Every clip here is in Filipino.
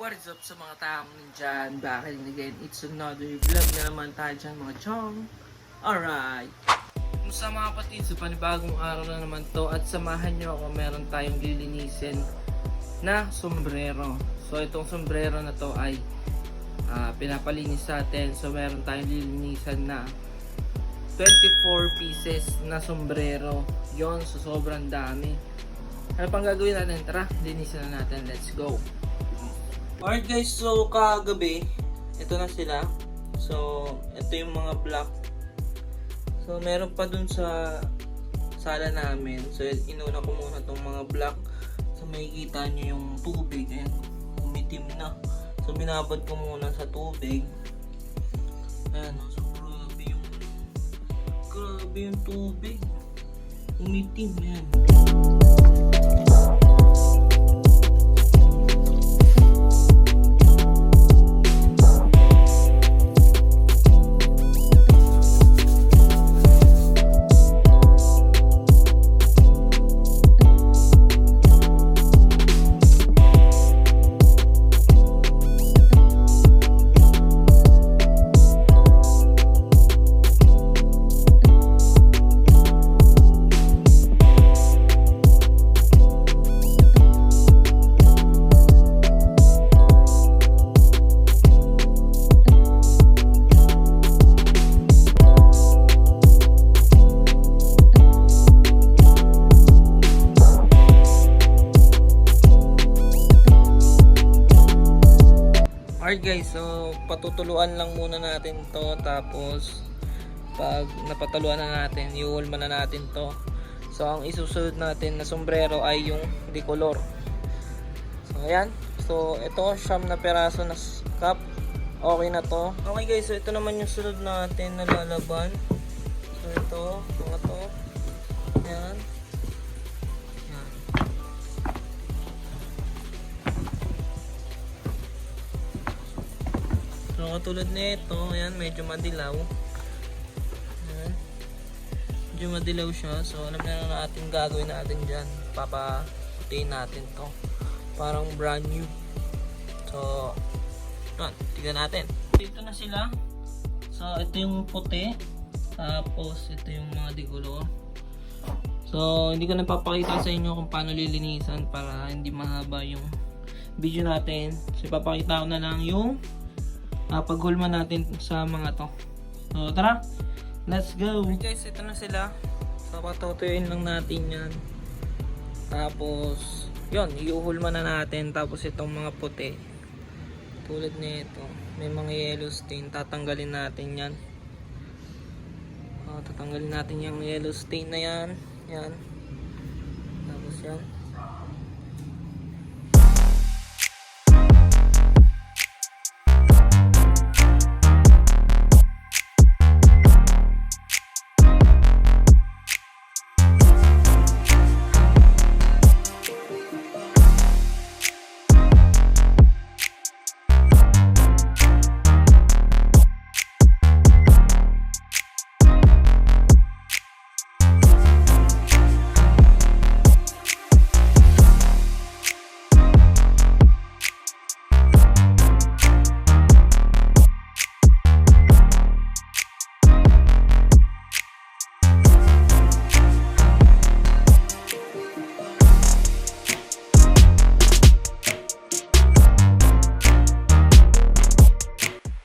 What is up sa mga taong nandyan? Bakit again? It's another vlog na naman tayo dyan mga chong. Alright. Kumusta mga kapatid? Sa panibagong araw na naman to at samahan nyo ako, meron tayong lilinisin na sombrero. So itong sombrero na to ay pinapalinis natin. So meron tayong lilinisan na 24 pieces na sombrero. Yon, so sobrang dami. Ano pang gagawin natin? Tara, linisin na natin. Let's go. Alright guys, so kagabi, ito na sila. So, ito yung mga block. So, meron pa dun sa sala namin. So, inuna ko muna itong mga block. So, makikita nyo yung tubig. Ayan, umitim na. So, binabad ko muna sa tubig. Ayan, so grabe yung tubig. Umitim, ayan. Alright guys, so patutuluan lang muna natin to, tapos pag napatuluan na natin, iuulman na natin to. So ang isusunod natin na sombrero ay yung decolor. So ayan, so ito siyam na peraso na cup, okay na to. Okay guys, so ito naman yung sunod natin na lalaban. So ito, mga to, ayan. So katulad nito, ayan, medyo madilaw. Ayan. Medyo madilaw siya. So alam na natin gagawin natin dyan. Papaputiin natin to. Parang brand new. So, ayan, tignan natin. Dito na sila. So ito yung puti. Tapos ito yung mga decolor. So hindi ko na papakita sa inyo kung paano lilinisan para hindi mahaba yung video natin. So ipapakita ko na lang yung paghulma natin sa mga to. So tara, let's go. Okay guys, ito na sila. So patutuyuin lang natin yan. Tapos yun, iuhulma na natin. Tapos itong mga puti, tulad nito, may mga yellow stain, tatanggalin natin yan. Tatanggalin natin yung yellow stain na yan. Yan. Tapos yan.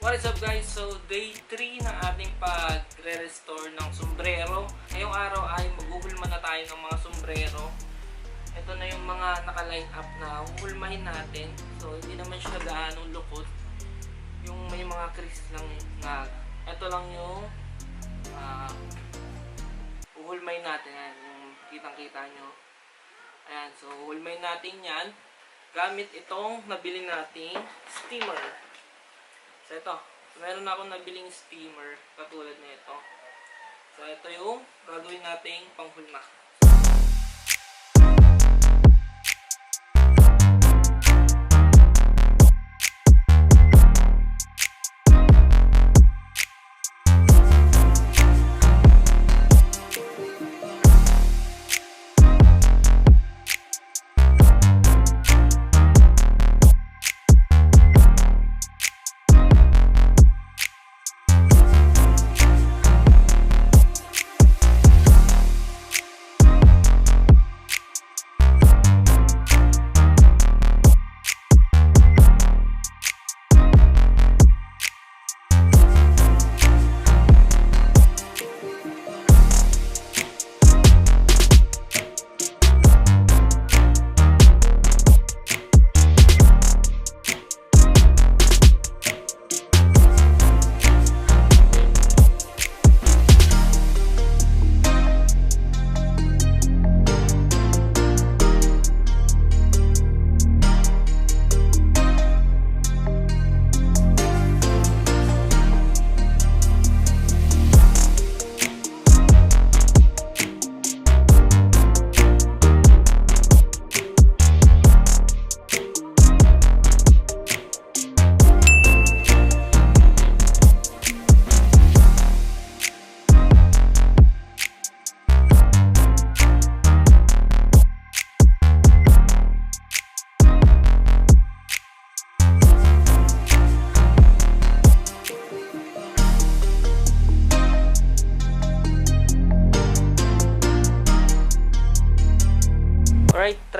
What's up guys? So day 3 ng ating pagre-restore ng sombrero. Ngayong araw ay maghuhulma na tayo ng mga sombrero. Ito na yung mga naka-line up na huhulmahin natin. So hindi naman siya gaanong lukot. Yung may mga crease lang na ito lang yung huhulmahin natin. Ayan, yung kitang-kita nyo. Ayan, so huhulmahin natin yan gamit itong nabili nating steamer. So ito, meron akong nabiling steamer katulad nito. So ito yung gagawin nating panghulma.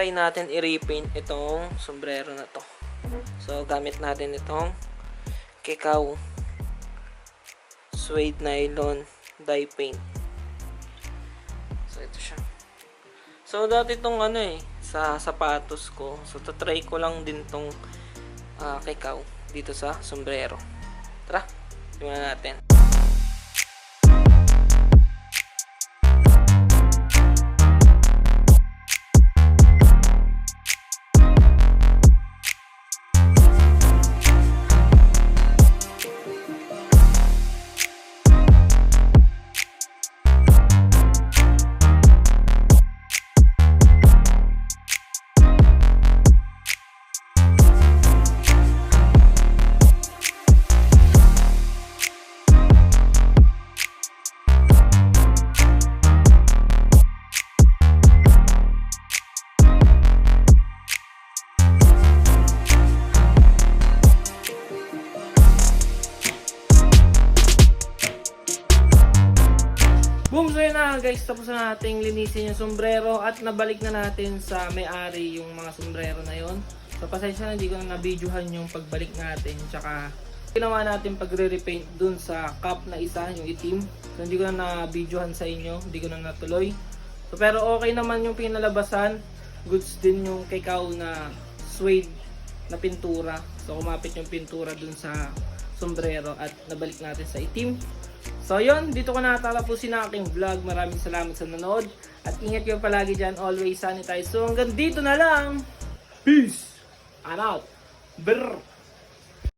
try natin i-repaint itong sombrero na to. So, gamit natin itong Kikaw Suede Nylon Dye Paint. So, ito siya. So, dati itong sa sapatos ko. So, try ko lang din itong Kikaw dito sa sombrero. Tara, tingnan natin. Boom! So yun na guys, tapos na nating linisin yung sombrero at nabalik na natin sa may-ari yung mga sombrero na yon. So pasensya na, hindi ko na na-videohan yung pagbalik natin. Tsaka ginawa natin pagre-repaint dun sa cup na isa, yung itim. So hindi ko na na-videohan sa inyo, hindi ko na natuloy. So, pero okay naman yung pinalabasan. Goods din yung Kikaw na suede na pintura. So kumapit yung pintura dun sa sombrero at nabalik natin sa itim. So yun, dito ko natatapusin ang aking vlog. Maraming salamat sa nanood. At ingat kayo palagi dyan. Always sanitize. So hanggang dito na lang. Peace! I'm out. Brr!